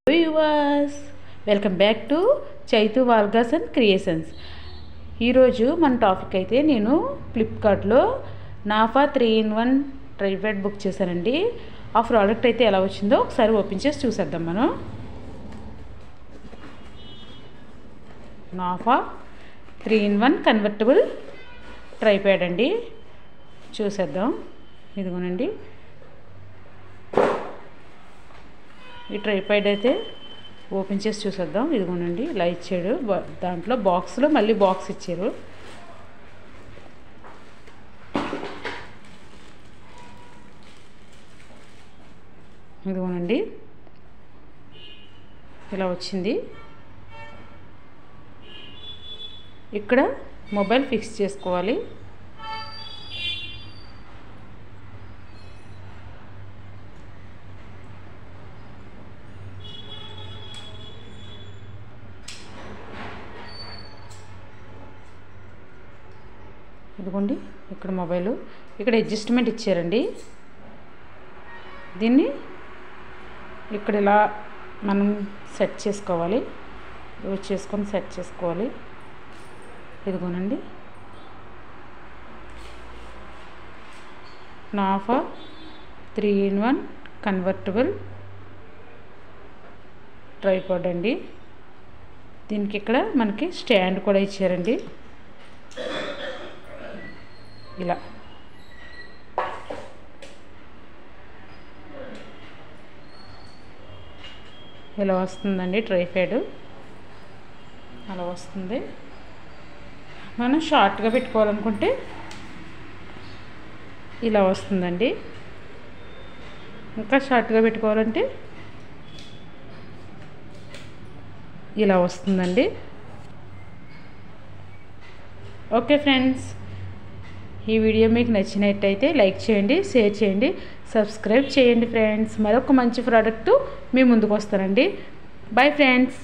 Viewers welcome back to Chaitu vlogs and creations. ఈరోజు మన topic అయితే నేను ఫ్లిప్కార్ట్లో నాఫా 3-in-1 ట్రైపాడ్ బుక్ చేశానండి. ఆ ప్రోడక్ట్ అయితే ఎలా వచ్చిందో ఒకసారి ఓపెన్ చేసి చూసేద్దాం. మనం నాఫా 3-in-1 కన్వర్టబుల్ ట్రైపాడ్ అండి, చూసేద్దాం. ఇదిగోనండి, ఈ ట్రైపాడ్ అయితే ఓపెన్ చేసి చూసేద్దాం. ఇదిగోనండి, ఇలా ఇచ్చాడు. దాంట్లో బాక్స్లో మళ్ళీ బాక్స్ ఇచ్చారు. ఇదిగోనండి, ఇలా వచ్చింది. ఇక్కడ మొబైల్ ఫిక్స్ చేసుకోవాలి. ఇదిగోండి, ఇక్కడ మొబైలు, ఇక్కడ అడ్జస్ట్మెంట్ ఇచ్చారండి. దీన్ని ఇక్కడ ఇలా మనం సెట్ చేసుకోవాలి, యూజ్ చేసుకొని సెట్ చేసుకోవాలి. ఇదిగోనండి, నాఫా 3-in-1 కన్వర్టబుల్ ట్రైపాడ్ అండి. దీనికి ఇక్కడ మనకి స్టాండ్ కూడా ఇచ్చారండి. ఇలా వస్తుందండి ట్రైపాడ్, అలా వస్తుంది. మనం షార్ట్గా పెట్టుకోవాలనుకుంటే ఇలా వస్తుందండి. ఇంకా షార్ట్గా పెట్టుకోవాలంటే ఇలా వస్తుందండి. ఓకే ఫ్రెండ్స్, ఈ వీడియో మీకు నచ్చినట్టయితే లైక్ చేయండి, షేర్ చేయండి, సబ్స్క్రైబ్ చేయండి ఫ్రెండ్స్. మరొక మంచి ప్రోడక్ట్ మీ ముందుకు వస్తానండి. Bye friends.